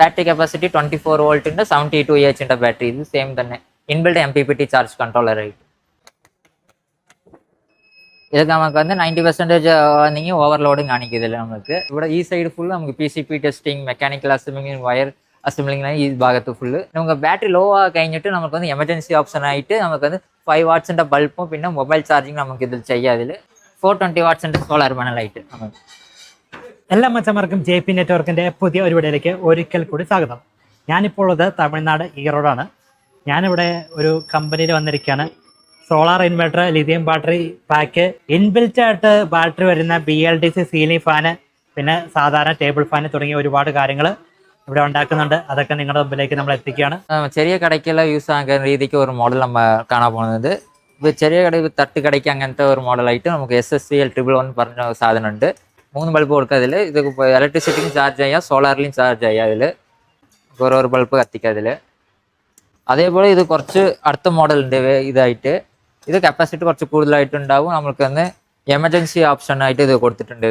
Battery capacity 24 വോൾട്ടിൻ്റെ 72 AH battery. ഇത് same തന്നെ inbuilt MPPT charge കൺട്രോളറായിട്ട്. ഇതൊക്കെ നമുക്ക് 90% വന്നെങ്കിൽ ഓവർലോഡും കാണിക്കുന്നില്ല. നമുക്ക് ഇവിടെ ഈ സൈഡ് ഫുള്ള് നമുക്ക് PCP testing, mechanical assembling, wire assembling ഈ ഭാഗത്ത് ഫുള്ള്. നമുക്ക് ബാറ്ററി ലോ കഴിഞ്ഞിട്ട് നമുക്ക് എമർജൻസി ഓപ്ഷൻ ആയിട്ട് നമുക്ക് 5 വാട്ട്സിൻ്റെ ബൾബും പിന്നെ മൊബൈൽ ചാർജിങ് നമുക്ക് ഇതിൽ ചെയ്യാം. ഇതിൽ 420 വാട്ട്സിൻ്റെ സോളാർ പാനലായിട്ട്. എല്ലാ മച്ചന്മാർക്കും JP നെറ്റ്വർക്കിൻ്റെ പുതിയ ഒരു വീഡിയോയിലേക്ക് ഒരിക്കൽ കൂടി സ്വാഗതം. ഞാനിപ്പോൾ ഉള്ളത് തമിഴ്നാട് ഈറോഡാണ്. ഞാനിവിടെ ഒരു കമ്പനിയിൽ വന്നിരിക്കുകയാണ്. Solar inverter, lithium battery pack, inbuilt ആയിട്ട് ബാറ്ററി വരുന്ന BLDC സീലിംഗ് ഫാന്, പിന്നെ സാധാരണ ടേബിൾ ഫാന് തുടങ്ങിയ ഒരുപാട് കാര്യങ്ങൾ ഇവിടെ ഉണ്ടാക്കുന്നുണ്ട്. അതൊക്കെ നിങ്ങളുടെ മുമ്പിലേക്ക് നമ്മൾ എത്തിക്കുകയാണ്. ചെറിയ കടയ്ക്കുള്ള യൂസ് ആക്കുന്ന രീതിക്ക് ഒരു മോഡൽ നമ്മൾ കാണാൻ പോകുന്നത്. ഇപ്പോൾ ചെറിയ കട തട്ട് കടയ്ക്ക് അങ്ങനത്തെ ഒരു മോഡലായിട്ട് നമുക്ക് SSCL111 പറഞ്ഞ സാധനമുണ്ട്. 3 ബൾബ് കൊടുക്കുക. അതിൽ ഇത് ഇലക്ട്രിസിറ്റിക്കും ചാർജ് ചെയ്യാം, സോളാറിലും ചാർജ് ചെയ്യാം. അതിൽ ഓരോ ബൾബ് കത്തിക്കുക അതിൽ. അതേപോലെ ഇത് കുറച്ച് അടുത്ത മോഡലുണ്ട് ഇതായിട്ട്. ഇത് കപ്പാസിറ്റി കുറച്ച് കൂടുതലായിട്ടുണ്ടാവും. നമുക്ക് എമർജൻസി ഓപ്ഷനായിട്ട് ഇത് കൊടുത്തിട്ടുണ്ട്.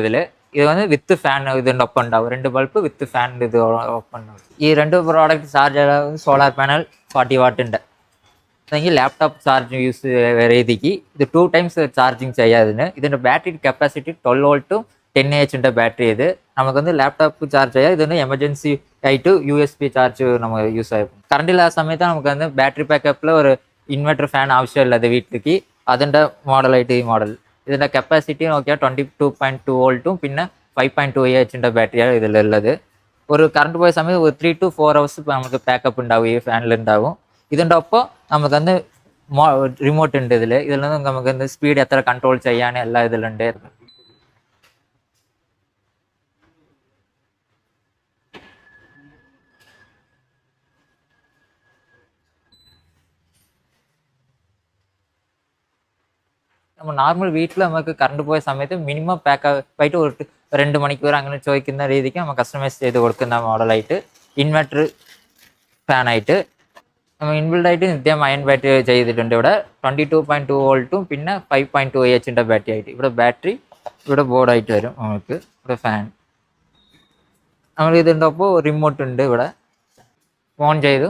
ഇത് വിത്ത് ഫാൻ ഇതിൻ്റെ ഒപ്പം ഉണ്ടാവും. 2 ബൾബ് വിത്ത് ഫാൻ ഇത് ഒപ്പം ഉണ്ടാവും. ഈ 2 പ്രോഡക്റ്റ് ചാർജ് സോളാർ പാനൽ 40 വാട്ടിൻ്റെ അല്ലെങ്കിൽ ലാപ്ടോപ്പ് ചാർജ് യൂസ് രീതിക്ക് ഇത് 2 ടൈംസ് ചാർജിങ് ചെയ്യാം. ഇതിൻ്റെ ബാറ്ററി കപ്പാസിറ്റി 12 വോൾട്ടും 10 AH ബാറ്ററി. ഇത് നമുക്ക് ലാപ്ടോപ്പ് ചാർജ് ചെയ്യാം. ഇതിന് എമർജൻസി ആയിട്ട് USB ചാർജ് നമ്മൾ യൂസ് ആകും. കറണ്ടില്ല ആ സമയത്ത് നമുക്ക് ബാറ്ററി ബാക്കപ്പിൽ ഒരു ഇൻവെർട്ടർ ഫാൻ ആവശ്യമില്ലത് വീട്ടിലേക്ക്. അതിൻ്റെ മോഡലായിട്ട് ഈ മോഡൽ. ഇതിൻ്റെ കപ്പാസിറ്റി നോക്കിയാൽ 22.2 വോൾട്ടും പിന്നെ 5.2 AH ബാറ്ററിയാണ് ഇതിലുള്ളത്. ഒരു കറണ്ട് പോയ സമയത്ത് ഒരു 3 to 4 hours നമുക്ക് പാക്കപ്പ് ഉണ്ടാവും. ഈ ഫാനിലുണ്ടാവും. ഇതിൻ്റെ ഒപ്പം നമുക്ക് റിമോട്ട് ഉണ്ട്. ഇതിൽ നിന്ന് നമുക്ക് സ്പീഡ് എത്ര കൺട്രോൾ ചെയ്യാൻ എല്ലാം ഇതിലുണ്ട്. നമ്മൾ നോർമൽ വീട്ടിൽ നമുക്ക് കറണ്ട് പോയ സമയത്ത് മിനിമം പാക്കപ്പായിട്ട് ഒരു 2 മണിക്കൂർ അങ്ങനെ ചോദിക്കുന്ന രീതിക്ക് നമ്മൾ കസ്റ്റമൈസ് ചെയ്ത് കൊടുക്കുന്ന മോഡലായിട്ട് ഇൻവെർട്ടർ ഫാനായിട്ട് നമ്മൾ ഇൻബിൽഡായിട്ട് നിത്യം അയൺ ബാറ്ററി ചെയ്തിട്ടുണ്ട്. ഇവിടെ 22.2 വോൾട്ടും പിന്നെ 5.2 AH ബാറ്ററി ആയിട്ട്. ഇവിടെ ബാറ്ററി ഇവിടെ ബോർഡായിട്ട് വരും. നമുക്ക് ഇവിടെ ഫാൻ നമ്മൾ ഇതിൻ്റെ ഒപ്പം റിമോട്ട് ഉണ്ട്. ഇവിടെ ഓൺ ചെയ്തു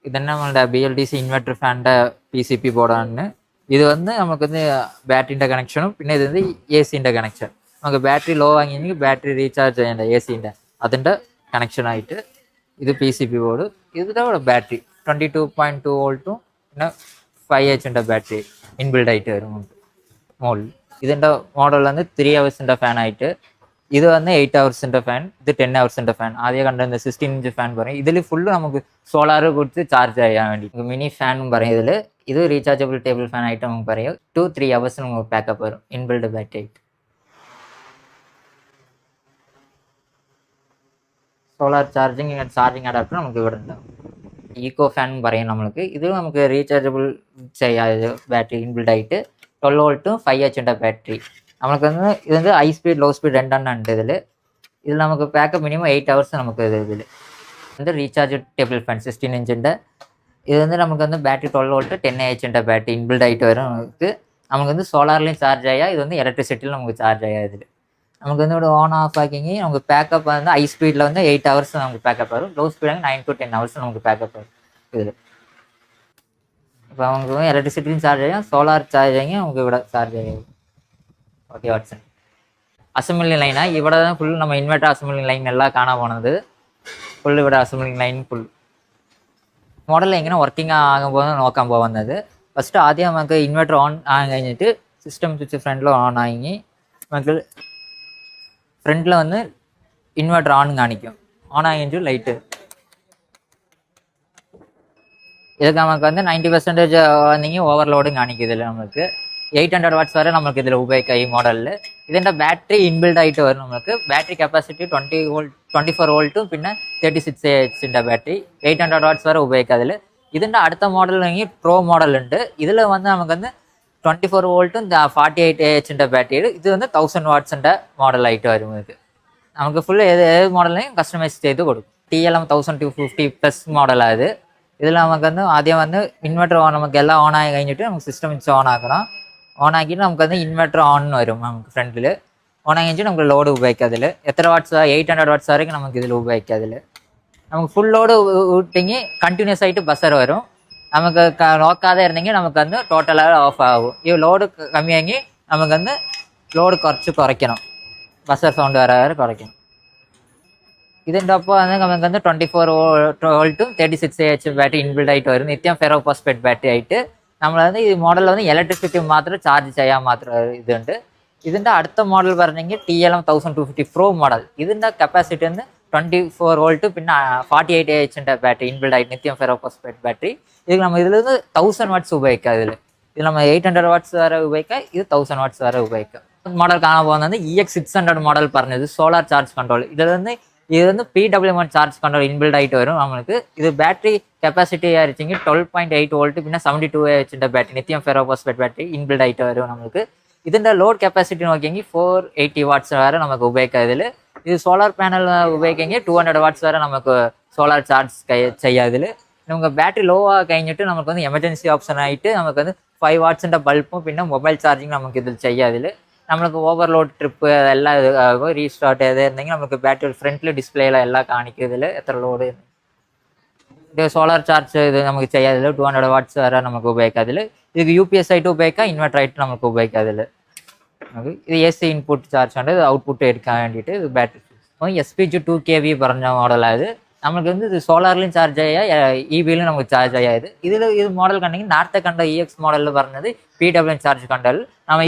ഇതന്നെ നമ്മളുടെ BLDC ഇൻവെർട്ടർ ഫാനിൻ്റെ PCP ബോർഡാണ്. ഇത് നമുക്ക് ബാറ്ററിൻ്റെ കണക്ഷനും പിന്നെ ഇത് AC കണക്ഷൻ. നമുക്ക് ബാറ്ററി ലോ വാങ്ങിയെങ്കിൽ ബാറ്ററി റീചാർജ് ചെയ്യേണ്ട AC അതിൻ്റെ കണക്ഷനായിട്ട് ഇത് PCP ബോർഡ്. ഇതിൻ്റെ കൂടെ ബാറ്ററി 22.2 വോൾട്ടും പിന്നെ 5 AH ബാറ്ററി ഇൻബിൽഡായിട്ട് വരും മോളിൽ. ഇതിൻ്റെ മോഡൽ 3 hours ഫാനായിട്ട്. ഇത് 8 hours ഫാൻ, ഇത് 10 hours ഫാൻ. ആദ്യം കണ്ടിരുന്ന 16 inch ഫാൻ പറയും. ഇതിൽ ഫുള്ള് നമുക്ക് സോളാർ കൊടുത്ത് ചാർജ് ചെയ്യാൻ വേണ്ടി മിനി ഫാനും പറയും. ഇത് റീചാർജബിൾ ടേബിൾ ഫാൻ ആയിട്ട് നമുക്ക് പറയും. 2-3 hours നമുക്ക് പാക്കപ്പ് വരും ഇൻബിൽഡ് ബാറ്ററി ആയിട്ട്. സോളാർ ചാർജിങ് അഡാപ്റ്റർ നമുക്ക് ഇവിടെ ഉണ്ടാവും. ഈക്കോ ഫാൻ പറയും നമ്മൾക്ക്. ഇത് നമുക്ക് റീചാർജബിൾ ചെയ്യാം ബാറ്ററി ഇൻബിൽഡ് ആയിട്ട്. 12 വോൾട്ടും 5 AH ബാറ്ററി. നമുക്ക് ഇത് ഹൈ സ്പീഡ് ലോ സ്പീഡ് 2 ഉണ്ട്. ഇതിൽ നമുക്ക് പാക്കപ്പ് മിനിമം 8 hours നമുക്ക് ഇതിൽ റീചാർജ് ടേബിൾ ഫാൻ 16 inch. ഇത് നമുക്ക് battery 12 volt 10 AH battery inbuilt ആയിട്ട് വരും. നമുക്ക് സോളാറിലും ചാർജ് ചെയ്യാം. ഇതൊന്ന് ഇലക്ട്രിസിറ്റിയിൽ നമുക്ക് ചാർജ് ചെയ്യാം. ഇതിൽ നമുക്ക് ഇവിടെ ഓൺ ഓഫ് ആക്കിയെങ്കിൽ നമുക്ക് പാക്കപ്പ് ഹൈ സ്പീഡിൽ 8 hours നമുക്ക് പാക്കപ്പ് വരും. ലോ സ്പീഡ് 9 to 10 hours നമുക്ക് പാക്കപ്പ് വരും ഇതിൽ. അപ്പോൾ നമുക്ക് ഇലക്ട്രിസിറ്റിയിലും ചാർജ് ചെയ്യാം, സോളാർ ചാർജ് ചെയ്യാമെങ്കിൽ നമുക്ക് ഇവിടെ ചാർജ് ചെയ്യാം. 40 watts അസംബ്ലിംഗ് ലൈനാണ്. ഇവിടെ ഫുൾ നമ്മൾ ഇൻവെർട്ടർ അസംബ്ലിംഗ് ലൈൻ എല്ലാം കാണാൻ പോകുന്നത്. ഫുൾ ഇവിടെ അസംബ്ലിംഗ് ലൈൻ ഫുൾ മോഡൽ എങ്ങനെ വർക്കിംഗ് ആകുമ്പോൾ നോക്കാൻ പോകുന്നത്. ഫസ്റ്റ് ആദ്യം നമുക്ക് ഇൻവെർട്ടർ ഓൺ ആകാൻ കഴിഞ്ഞിട്ട് സിസ്റ്റം സ്വിച്ച് ഫ്രണ്ടിൽ ഓൺ ആയി നമുക്ക് ഫ്രണ്ടിൽ ഇൻവെർട്ടർ ഓൺ കാണിക്കും. ഓൺ ആയി കഴിഞ്ഞിട്ട് ലൈറ്റ് ഇതൊക്കെ നമുക്ക് 90% വന്നെങ്കിൽ ഓവർലോഡും കാണിക്കും. ഇതിൽ നമുക്ക് 800 watts വരെ നമുക്ക് ഇതിൽ ഉപയോഗിക്കാം ഈ മോഡലിൽ. ഇതിൻ്റെ ബാറ്ററി ഇൻബിൽഡ് ആയിട്ട് വരും. നമുക്ക് ബാറ്ററി കപ്പാസിറ്റി 24 വോൾട്ടും പിന്നെ 36 AH ബാറ്ററി 800 watts വരെ ഉപയോഗിക്കാം അതിൽ. ഇതിൻ്റെ അടുത്ത മോഡൽ പ്രോ മോഡലുണ്ട്. ഇതിൽ നമുക്ക് 24 വോൾട്ടും 48 AH ബാറ്ററി. ഇത് 1000 watts മോഡലായിട്ട് വരും. നമുക്ക് ഫുൾ ഏത് മോഡലിനെയും കസ്റ്റമൈസ് ചെയ്ത് കൊടുക്കും. TLM 1250+ മോഡലാണ്. ഇതിൽ നമുക്ക് ആദ്യം ഇൻവെർട്ടർ ഓൺ നമുക്ക് എല്ലാം ഓൺ ആയി കഴിഞ്ഞിട്ട് നമുക്ക് സിസ്റ്റം വെച്ച് ഓൺ ആക്കണം. ഓൺ ആക്കിയിട്ട് നമുക്കത് ഇൻവെർട്ടർ ഓൺ വരും നമുക്ക് ഫ്രണ്ടിൽ. ഓൺ ആക്കി നമുക്ക് ലോഡ് ഉപയോഗിക്കാം. അതിൽ എത്ര വാട്ട്സ് 800 വാട്ട്സ് വരെയും നമുക്ക് ഇതിൽ ഉപയോഗിക്കാം. അതിൽ നമുക്ക് ഫുൾ ലോഡ് വിട്ടെങ്കിൽ കണ്ടിന്യൂസ് ആയിട്ട് ബസർ വരും. നമുക്ക് നോക്കാതെ ഇരുന്നെങ്കിൽ നമുക്കന്ന് ടോട്ടലായി ഓഫ് ആകും. ഈ ലോഡ് കമ്മിയാക്കി നമുക്കന്ന് ലോഡ് കുറച്ച് കുറയ്ക്കണം. ബസർ സൗണ്ട് വരെ കുറയ്ക്കണം. ഇതിൻ്റെ ഒപ്പം നമുക്കന്ന് 24 വോൾട്ടും 36Ah ബാറ്ററി ഇൻബിൽഡ് ആയിട്ട് വരും. നിത്യം ഫെറോ ഫോസ്ഫേറ്റ് ബാറ്ററി ആയിട്ട് നമ്മൾ ഈ മോഡലിൽ ഇലക്ട്രിസിറ്റി മാത്രം ചാർജ് ചെയ്യാൻ മാത്രം ഇതുണ്ട്. ഇതിൻ്റെ അടുത്ത മോഡൽ പറഞ്ഞെങ്കിൽ TLM 1250 Pro മോഡൽ. ഇതിൻ്റെ കപ്പാസിറ്റി 24 വോൾട്ട് പിന്നെ 48Ah ബാറ്ററി ഇൻബിൽഡ് ആയിട്ട് നിത്യം ഫെറോ ഫോസ്ഫേറ്റ് ബാറ്ററി. ഇത് നമ്മൾ ഇതിൽ 1000 വാട്ട്സ് ഉപയോഗിക്കാം. ഇതിൽ നമ്മൾ 800 വാട്ട്സ് വരെ ഉപയോഗിക്കാം. ഇത് 1000 വാട്ട്സ് വരെ ഉപയോഗിക്കാം. മോഡൽ കാണാൻ പോകുന്നത് EX600 മോഡൽ പറഞ്ഞത് സോളാർ ചാർജ് കൺട്രോൾ. ഇത് PWM ചാർജ് കൺട്രോൾ ഇൻബിൽഡ് ആയിട്ട് വരും നമുക്ക്. ഇത് ബാറ്ററി കപ്പാസിറ്റി ആയിരിച്ചെങ്കിൽ 12.8 വോൾട്ട് പിന്നെ 72Ah ബാറ്ററി നിത്യം ഫെറോ ഫോസ്ഫേറ്റ് ബാറ്ററി ഇൻബിൽഡ് ആയിട്ട് വരും നമുക്ക്. ഇതിൻ്റെ ലോഡ് കപ്പാസിറ്റി നോക്കിയെങ്കിൽ 480 വാട്ട്സ് വരെ നമുക്ക് ഉപയോഗിക്കാം. ഇത് സോളാർ പാനൽ ഉപയോഗിക്കെങ്കിൽ 200 വാട്ട്സ് വരെ നമുക്ക് സോളാർ ചാർജ് ചെയ്യാം. നമുക്ക് ബാറ്ററി ലോ കഴിഞ്ഞിട്ട് നമുക്ക് എമർജൻസി ഓപ്ഷൻ ആയിട്ട് നമുക്ക് 5 വാട്ട്സിൻ്റെ ബൾബും പിന്നെ മൊബൈൽ ചാർജിങ് നമുക്ക് ഇതിൽ ചെയ്യാം. നമ്മൾക്ക് ഓവർലോഡ് ട്രിപ്പ് എല്ലാം റീസ്റ്റാർട്ട് ചെയ്തിരുന്നെങ്കിൽ നമുക്ക് ബാറ്ററി ഫ്രണ്ടിൽ ഡിസ്പ്ലേയിലെല്ലാം കാണിക്കും എത്ര ലോഡ്. ഇത് സോളാർ ചാർജ് ഇത് നമുക്ക് ചെയ്യാം. 200 വാട്ട്സ് വരെ നമുക്ക് ഉപയോഗിക്കാം. ഇത് UPS ആയിട്ട് ഉപയോഗിക്കാം, ഇൻവെർട്ടർ ആയിട്ട് നമുക്ക് ഉപയോഗിക്കാം. നമുക്ക് ഇത് AC ഇൻപുട്ട് ചാർജ് ഉണ്ട്. ഇത് ഔട്ട്പുട്ട് എടുക്കാൻ വേണ്ടിയിട്ട് ഇത് ബാറ്ററി SPG 2kV പറഞ്ഞ മോഡലായത്. നമുക്ക് ഇത് സോളാറിലും ചാർജ് ചെയ്യാം, EVയിലും നമുക്ക് ചാർജ് ചെയ്യാം. ഇത് മോഡൽ കണ്ടെങ്കിൽ നേരത്തെ കണ്ട EX മോഡലിൽ പറഞ്ഞത് PWM ചാർജ് കൺട്രോൾ.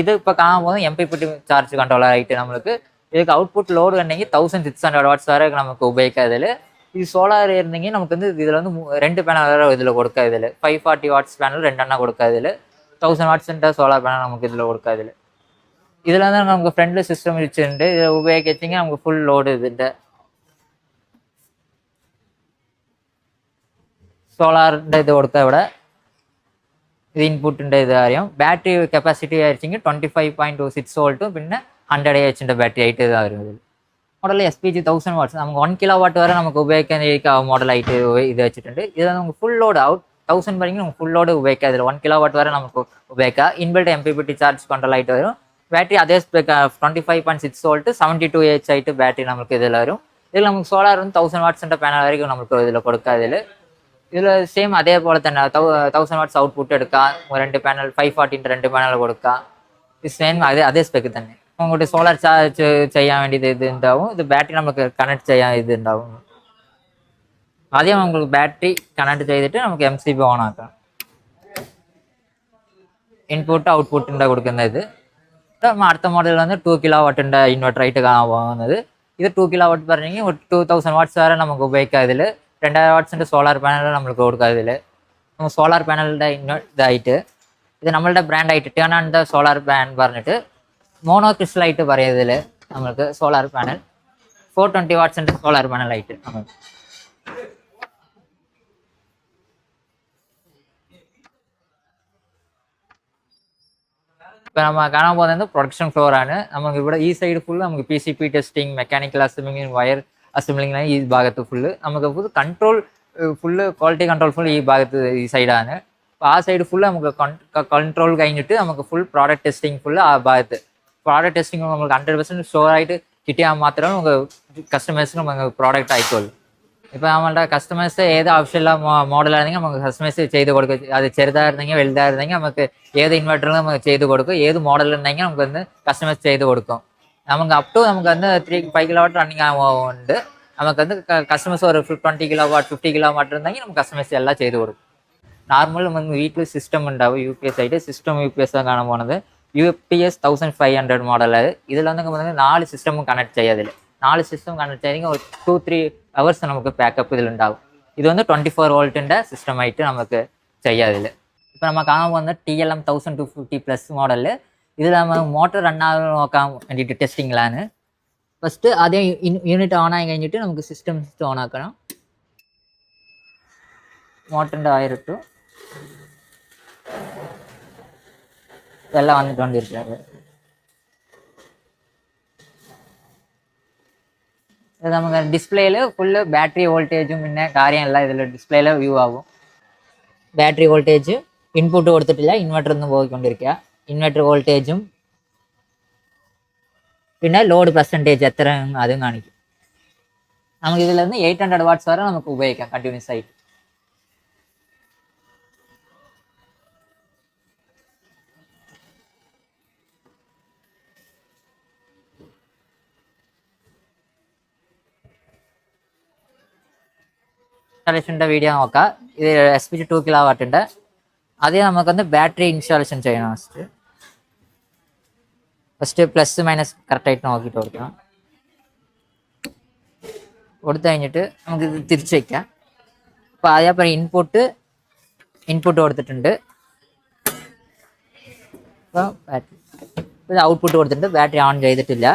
ഇത് ഇപ്പോൾ കാണാൻ പോകുന്നത് MPPT ചാർജ് കൺട്രോളറായിട്ട് നമുക്ക് ഇതിലേക്ക് ഔട്ട്പുട്ട് ലോഡ് കണ്ടെങ്കിൽ 1600 വാട്ട്സ് വരെ നമുക്ക് ഉപയോഗിക്കാം. ഈ സോളാർ ആയിരുന്നെങ്കിൽ നമുക്ക് ഇതിൽ 2 പാനൽ വരെ ഇതിൽ കൊടുക്കാം. 540 വാട്ട്സ് പാനൽ 2 എണ്ണം കൊടുക്കാം. 1000 വാട്ട്സിൻ്റെ സോളാർ പാനൽ നമുക്ക് ഇതിൽ കൊടുക്കാം. ഇതിൽ നമുക്ക് ഫ്രണ്ടിൽ സിസ്റ്റം വെച്ചിട്ടുണ്ട്. ഇത് ഉപയോഗിച്ചെങ്കിൽ നമുക്ക് ഫുൾ ലോഡ് ഇതിൻ്റെ സോളാറിൻ്റെ ഇത് കൊടുക്കുക. ഇവിടെ ഇത് ഇൻപുട്ടിൻ്റെ ഇത് കാര്യം. ബാറ്ററി കപ്പാസിറ്റി ആയിരിച്ചെങ്കിൽ 25.26 വോൾട്ടും പിന്നെ 100Ah ബാറ്ററി ആയിട്ട് ഇതാണ് വരുന്നത്. മോഡൽ SPG 1000 വാട്ട്സ് നമുക്ക് 1 kW വരെ നമുക്ക് ഉപയോഗിക്കാൻ മോഡലായിട്ട് ഇത് വെച്ചിട്ടുണ്ട്. ഇത് നമുക്ക് ഫുൾ ലോഡ് 1000 വരെയെങ്കിൽ നമുക്ക് ഫുൾ ലോഡ് ഉപയോഗിക്കാം. 1 kW വരെ നമുക്ക് ഉപയോഗിക്കാം. ഇൻബിൽഡ് MPPT ചാർജ് കൺട്രോൾ ആയിട്ട് വരും. ബാറ്ററി അതേ 25.6 വോൾട്ട് 72Ah ആയിട്ട് ബാറ്ററി നമുക്ക് ഇതിൽ വരും. ഇതിൽ നമുക്ക് സോളാർ 1000 വാട്ട്സിൻ്റെ പാനൽ വരെയും നമുക്ക് ഇതിൽ കൊടുക്കാം. ഇതിൽ സെയിം അതേപോലെ തന്നെ 1000 വാട്ട്സ് ഔട്ട്പുട്ട് എടുക്കാം. 2 പാനൽ 540 2 പാനൽ കൊടുക്കാം. ഇത് സെയിം അതേ സ്പെക്ക് തന്നെ. അങ്ങോട്ട് സോളാർ ചാർജ് ചെയ്യാൻ വേണ്ടി ഇത് ഉണ്ടാവും. ഇത് ബാറ്ററി നമുക്ക് കണക്ട് ചെയ്യാൻ ഇത് ഉണ്ടാവും. ആദ്യം നമുക്ക് ബാറ്ററി കണക്ട് ചെയ്തിട്ട് നമുക്ക് MCB ഓൺ ആക്കാം. ഇൻപുട്ട് ഔട്ട്പുട്ടിൻ്റെ കൊടുക്കുന്നത്. അടുത്ത മോഡൽ 2 kW ഇൻവെർട്ടർ ആയിട്ട് കാണാൻ പോകുന്നത്. ഇത് 2 kW പറഞ്ഞെങ്കിൽ 2000 വാട്ട്സ് വരെ നമുക്ക് ഉപയോഗിക്കാം. 2000 വാട്ട്സിൻ്റെ സോളാർ പാനൽ നമുക്ക് കൊടുക്കാം. നമുക്ക് സോളാർ പാനലിൻ്റെ ഇതായിട്ട് ഇത് നമ്മളുടെ ബ്രാൻഡായിട്ട് ടേൺ സോളാർ പാനൽ പറഞ്ഞിട്ട് മോണോ ക്രിസ്റ്റലായിട്ട് പറയുന്നതിൽ നമുക്ക് സോളാർ പാനൽ 420 വാട്ട്സിൻ്റെ സോളാർ പാനലായിട്ട് നമുക്ക് ഇപ്പോൾ നമ്മൾ കാണാൻ പോകുന്നത് പ്രൊഡക്ഷൻ ഫ്ലോർ ആണ്. നമുക്ക് ഇവിടെ ഈ സൈഡ് ഫുള്ള് നമുക്ക് PCB testing, mechanical assembling, wire assembling ഈ ഭാഗത്ത് ഫുള്ള് നമുക്ക് control full quality control full ഈ ഭാഗത്ത് ഈ സൈഡാണ്. അപ്പോൾ ആ സൈഡ് ഫുള്ള് നമുക്ക് കൺട്രോൾ കഴിഞ്ഞിട്ട് നമുക്ക് ഫുൾ പ്രോഡക്റ്റ് ടെസ്റ്റിംഗ് ഫുള്ള് ആ ഭാഗത്ത്. പ്രോഡക്റ്റ് ടെസ്റ്റിംഗ് നമുക്ക് 100% ഷുവർ ആയിട്ട് കിട്ടിയാൽ മാത്രമേ നമുക്ക് കസ്റ്റമേഴ്സിന് നമുക്ക് പ്രോഡക്റ്റ് ആയിക്കോളൂ. ഇപ്പോൾ നമ്മളുടെ കസ്റ്റമേഴ്സ് ഏത് ആവശ്യമുള്ള മോഡലാണെങ്കിൽ നമുക്ക് കസ്റ്റമൈസ് ചെയ്ത് കൊടുക്കും. അത് ചെറുതായിരുന്നെങ്കിൽ വലുതായിരുന്നെങ്കിൽ നമുക്ക് ഏത് ഇൻവെർട്ടറിലും നമുക്ക് ചെയ്ത് കൊടുക്കും. ഏത് മോഡലുണ്ടെങ്കിൽ നമുക്കൊന്ന് കസ്റ്റമൈസ് ചെയ്ത് കൊടുക്കും. നമുക്ക് അപ് ടു നമുക്ക് 5 kW റണ്ണിങ് ആവുന്നുണ്ട്. നമുക്കത് കസ്റ്റമേഴ്സ് ഒരു 20 kW 50 kW ഉണ്ടെങ്കിൽ നമുക്ക് കസ്റ്റമൈസ് എല്ലാം ചെയ്ത് കൊടുക്കും. നോർമൽ നമുക്ക് വീട്ടിൽ സിസ്റ്റം ഉണ്ടാവും. UPS ആയിട്ട് സിസ്റ്റം UPS കാണാൻ പോകുന്നത് UPS 1500 മോഡലാണ്. ഇതിൽ നമുക്ക് 4 സിസ്റ്റമും കണക്ട് ചെയ്യാം. 4 സിസ്റ്റം കണക്ട് ചെയ്തെങ്കിൽ ഒരു 2-3 hours നമുക്ക് ബാക്കപ്പ് ഇതിലുണ്ടാവും. ഇത് 24 വോൾട്ടിൻ്റെ സിസ്റ്റമായിട്ട് നമുക്ക് ചെയ്യാം. ഇപ്പോൾ നമ്മൾ കാണാൻ പോകുന്നത് TLM 1250+ മോഡല്. ഇതിൽ നമ്മൾ മോട്ടർ റണ്ണാകാൻ നോക്കാൻ വേണ്ടിയിട്ട് ടെസ്റ്റിങ്ങിലാണ്. ഫസ്റ്റ് ആദ്യം യൂണിറ്റ് ഓൺ ആയി കഴിഞ്ഞിട്ട് നമുക്ക് സിസ്റ്റം ഓൺ ആക്കണം. മോട്ടറിൻ്റെ വയറിട്ടു ഇതെല്ലാം വന്നിട്ടുകൊണ്ടിരിക്കുന്നത്. ഇത് നമുക്ക് ഡിസ്പ്ലേയിൽ ഫുള്ള് ബാറ്ററി വോൾട്ടേജും പിന്നെ കാര്യമെല്ലാം ഇതിൽ ഡിസ്പ്ലേയിൽ വ്യൂ ആകും. ബാറ്ററി വോൾട്ടേജ് ഇൻപുട്ട് കൊടുത്തിട്ടില്ല, ഇൻവെർട്ടർ ഒന്ന് പോയിക്കൊണ്ടിരിക്കുക. ഇൻവെർട്ടർ വോൾട്ടേജും പിന്നെ ലോഡ് പെർസെൻറ്റേജ് എത്ര അതും കാണിക്കും. നമുക്ക് ഇതിൽ നിന്ന് 800 വാട്ട്സ് വരെ നമുക്ക് ഉപയോഗിക്കാം കണ്ടിന്യൂസ് ആയിട്ട്. ഇൻസ്റ്റാളേഷൻ്റെ വീഡിയോ നോക്കാം. ഇത് SPG 2 kW ഉണ്ട്. ആദ്യം നമുക്കൊന്ന് ബാറ്ററി ഇൻസ്റ്റാളേഷൻ ചെയ്യണം. ഫസ്റ്റ് പ്ലസ് മൈനസ് കറക്റ്റായിട്ട് നോക്കിയിട്ട് കൊടുക്കണം. കൊടുത്തു കഴിഞ്ഞിട്ട് നമുക്ക് ഇത് തിരിച്ചു വയ്ക്കാം. അപ്പോൾ ആദ്യം ഇൻപുട്ട് കൊടുത്തിട്ടുണ്ട്. അപ്പോൾ ബാറ്ററി ഔട്ട്പുട്ട് കൊടുത്തിട്ടുണ്ട്. ബാറ്ററി ഓൺ ചെയ്തിട്ടില്ല.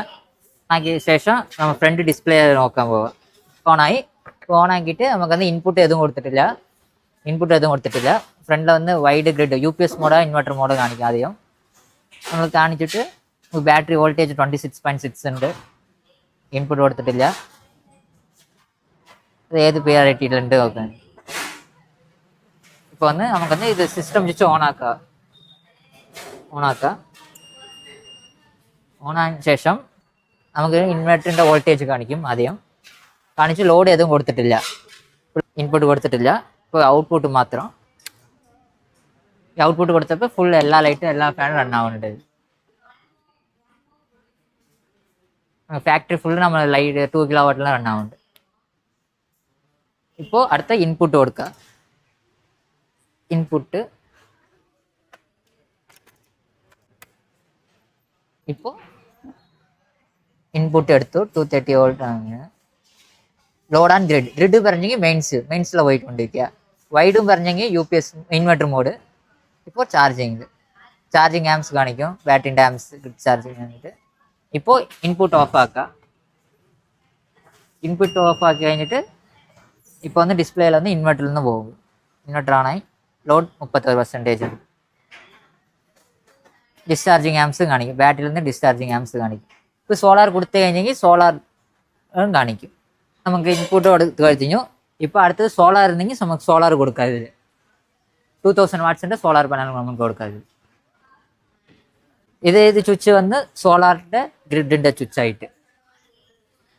ആക്കിയ ശേഷം നമ്മൾ ഫ്രണ്ട് ഡിസ്പ്ലേ നോക്കാൻ പോവാം. ഓണാക്കിയിട്ട് നമുക്കന്ന് ഇൻപുട്ട് ഏതും കൊടുത്തിട്ടില്ല. ഫ്രണ്ടിൽ വന്ന് വൈഡ് ഗ്രിഡ് UPS മോഡോ ഇൻവെർട്ടർ മോഡോ കാണിക്കാം. ആദ്യം നമ്മൾ കാണിച്ചിട്ട് ബാറ്ററി വോൾട്ടേജ് 26.6 ഉണ്ട്. ഇൻപുട്ട് കൊടുത്തിട്ടില്ല. അത് ഏത് PRIT-യിലുണ്ട് നോക്കാൻ. ഇപ്പോൾ നമുക്കൊന്ന് ഇത് സിസ്റ്റം വെച്ച് ഓണാക്കാം. ഓണായതിനു ശേഷം നമുക്ക് ഇൻവെർട്ടറിൻ്റെ വോൾട്ടേജ് കാണിക്കും. ആദ്യം കാണിച്ച് ലോഡ് ഏതും കൊടുത്തിട്ടില്ല, ഇൻപുട്ട് കൊടുത്തിട്ടില്ല. ഇപ്പോൾ ഔട്ട്പുട്ട് മാത്രം. ഈ ഔട്ട്പുട്ട് കൊടുത്തപ്പോൾ ഫുൾ എല്ലാ ലൈറ്റും എല്ലാ ഫാനും റൺ ആവുന്നുണ്ട്. ഫാക്ടറി ഫുൾ നമ്മൾ ലൈറ്റ് 2 kW റൺ ആവുന്നുണ്ട്. ഇപ്പോൾ അടുത്ത ഇൻപുട്ട് കൊടുക്കുക. ഇപ്പോൾ ഇൻപുട്ട് എടുത്തു. 230 വോൾട്ട് ആണ്. ലോഡ് ആൻഡ് ഗ്രിഡ് പറഞ്ഞെങ്കിൽ മെയിൻസിൽ പോയിക്കൊണ്ടിരിക്കുക. വൈഡും പറഞ്ഞെങ്കിൽ UPS ഇൻവെർട്ടർ മോഡ്. ഇപ്പോൾ ചാർജിങ് ആംസ് കാണിക്കും. ബാറ്ററിൻ്റെ ആംസ് ഗ്രിഡ് ചാർജിങ് കാണിച്ചിട്ട് ഇപ്പോൾ ഇൻപുട്ട് ഓഫ് ആക്കുക. ആക്കി കഴിഞ്ഞിട്ട് ഇപ്പോൾ ഡിസ്പ്ലേയിൽ ഇൻവെർട്ടറിൽ നിന്ന് പോകും. ഇൻവെർട്ടർ ആണായി. ലോഡ് 31% ഉണ്ട്. ഡിസ്ചാർജിങ് ആംസ് കാണിക്കും. ബാറ്ററിയിൽ നിന്ന് ഡിസ്ചാർജിങ് ആംസ് കാണിക്കും. ഇപ്പോൾ സോളാർ കൊടുത്തു കഴിഞ്ഞെങ്കിൽ സോളാർ കാണിക്കും. നമുക്ക് ഇൻപുട്ട് കൊടുത്ത് കഴിഞ്ഞു. ഇപ്പോൾ അടുത്തത് സോളാർ ഉണ്ടെങ്കിൽ നമുക്ക് സോളാർ കൊടുക്കാം. ഇതിൽ 2000 വാട്ട്സിൻ്റെ സോളാർ പാനൽ നമുക്ക് കൊടുക്കാം. ഇത് സ്വിച്ച് സോളാറിൻ്റെ ഗ്രിഡിൻ്റെ സ്വിച്ചായിട്ട്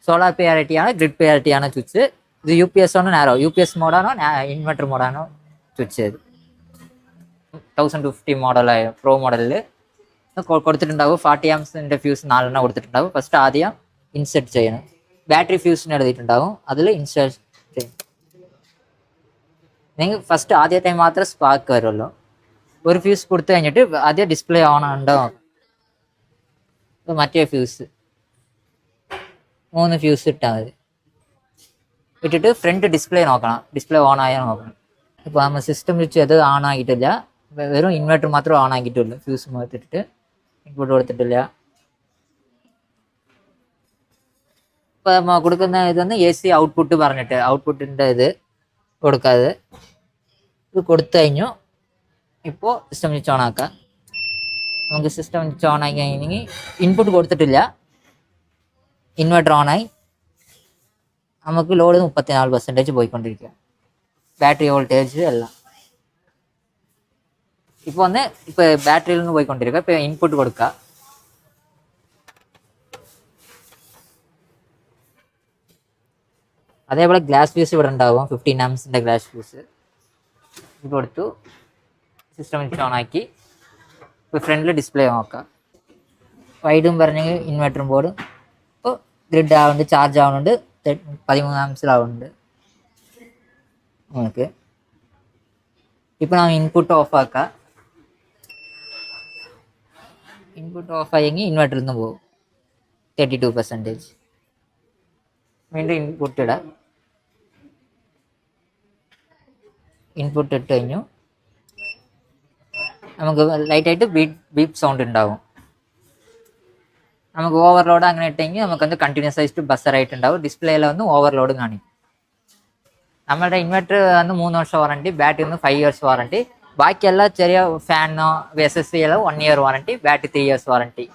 സോളാർ PRIT ആണ്, ഗ്രിഡ് PRIT ആണ് സ്വിച്ച്. ഇത് UPS ആണോ UPS മോഡാണോ ഇൻവെർട്ടർ മോഡാണോ സ്വിച്ച്. ഇത് 1050 മോഡലായ പ്രോ മോഡലിൽ കൊടുത്തിട്ടുണ്ടാവും. 40 ആംസിൻ്റെ ഫ്യൂസ് 4 കൊടുത്തിട്ടുണ്ടാവും. ഫസ്റ്റ് ആദ്യം ഇൻസെർട്ട് ചെയ്യണം. ബാറ്ററി ഫ്യൂസിന് എഴുതിയിട്ടുണ്ടാവും. അതിൽ ഇൻസെർട്ട് ചെയ്യും. നിങ്ങൾ ഫസ്റ്റ് ആദ്യത്തെ മാത്രമേ സ്പാർക്ക് വരുമല്ലോ. ഒരു ഫ്യൂസ് കൊടുത്തു കഴിഞ്ഞിട്ട് ആദ്യം ഡിസ്പ്ലേ ഓൺ ഉണ്ടോ. മറ്റേ ഫ്യൂസ് 3 ഫ്യൂസ് ഇട്ടാൽ മതി. ഇട്ടിട്ട് ഫ്രണ്ട് ഡിസ്പ്ലേ നോക്കണം. ഡിസ്പ്ലേ ഓൺ ആയാൽ നോക്കണം. ഇപ്പോൾ നമ്മൾ സിസ്റ്റം വെച്ച് അത് ഓൺ ആക്കിയിട്ടില്ല. വെറും ഇൻവെർട്ടർ മാത്രം ഓൺ ആക്കിയിട്ടുള്ളൂ. ഫ്യൂസ് എടുത്തിട്ട് ഇൻപുട്ട് കൊടുത്തിട്ടില്ല. ഇപ്പോൾ നമ്മൾ കൊടുക്കുന്ന AC ഔട്ട്പുട്ട് പറഞ്ഞിട്ട് ഔട്ട്പുട്ടിൻ്റെ ഇത് കൊടുക്കാതെ ഇത് കൊടുത്തു കഴിഞ്ഞു. ഇപ്പോൾ സിസ്റ്റം വെച്ച് ഓൺ ആക്കാം. നമുക്ക് സിസ്റ്റം വെച്ച് ഓൺ ആക്കി കഴിഞ്ഞെങ്കിൽ ഇൻപുട്ട് കൊടുത്തിട്ടില്ല. ഇൻവെർട്ടർ ഓണായി. നമുക്ക് ലോഡ് 34% പോയിക്കൊണ്ടിരിക്കുക. ബാറ്ററി വോൾട്ടേജ് എല്ലാം ഇപ്പോൾ ബാറ്ററിയിൽ നിന്ന് പോയിക്കൊണ്ടിരിക്കുക. ഇപ്പോൾ ഇൻപുട്ട് കൊടുക്കുക. അതേപോലെ ഗ്ലാസ് ഫ്യൂസ് ഇവിടെ ഉണ്ടാവും. 15 ആംസിൻ്റെ ഗ്ലാസ് ഫ്യൂസ് ഇത് കൊടുത്തു. സിസ്റ്റം വെച്ച് ഓൺ ആക്കി. ഇപ്പോൾ ഫ്രണ്ടിൽ ഡിസ്പ്ലേ നോക്കാം. വൈഡും പറഞ്ഞെങ്കിൽ ഇൻവെർട്ടറും ബോർഡ് ഇപ്പോൾ ഗ്രിഡ് ആവുന്നുണ്ട്. ചാർജ് ആവുന്നുണ്ട്. 13 ആംസിലാവുന്നുണ്ട് നമുക്ക്. ഇപ്പോൾ നാം ഇൻപുട്ട് ഓഫ് ആക്കാം. ഇൻപുട്ട് ഓഫ് ആയെങ്കിൽ ഇൻവെർട്ടറിൽ നിന്ന് പോകും. 32%. വീണ്ടും ഇൻപുട്ട് ഇടാം. ഇൻപുട്ട് ഇട്ട് കഴിഞ്ഞു. നമുക്ക് ലൈറ്റായിട്ട് ബീപ്പ് സൗണ്ട് ഉണ്ടാവും. നമുക്ക് ഓവർലോഡ് അങ്ങനെ ഇട്ടെങ്കിൽ നമുക്കൊന്ന് കണ്ടിന്യൂസ് ആയിട്ട് ബസറായിട്ടുണ്ടാവും. ഡിസ്പ്ലേയിൽ ഓവർലോഡ് കാണിക്കും. നമ്മളുടെ ഇൻവെർട്ടർ 3 വർഷം വാറണ്ടി, ബാറ്ററി 5 years വാറണ്ടി. ബാക്കിയെല്ലാം ചെറിയ ഫാനോ SSC 1 year warranty, battery 3 years warranty.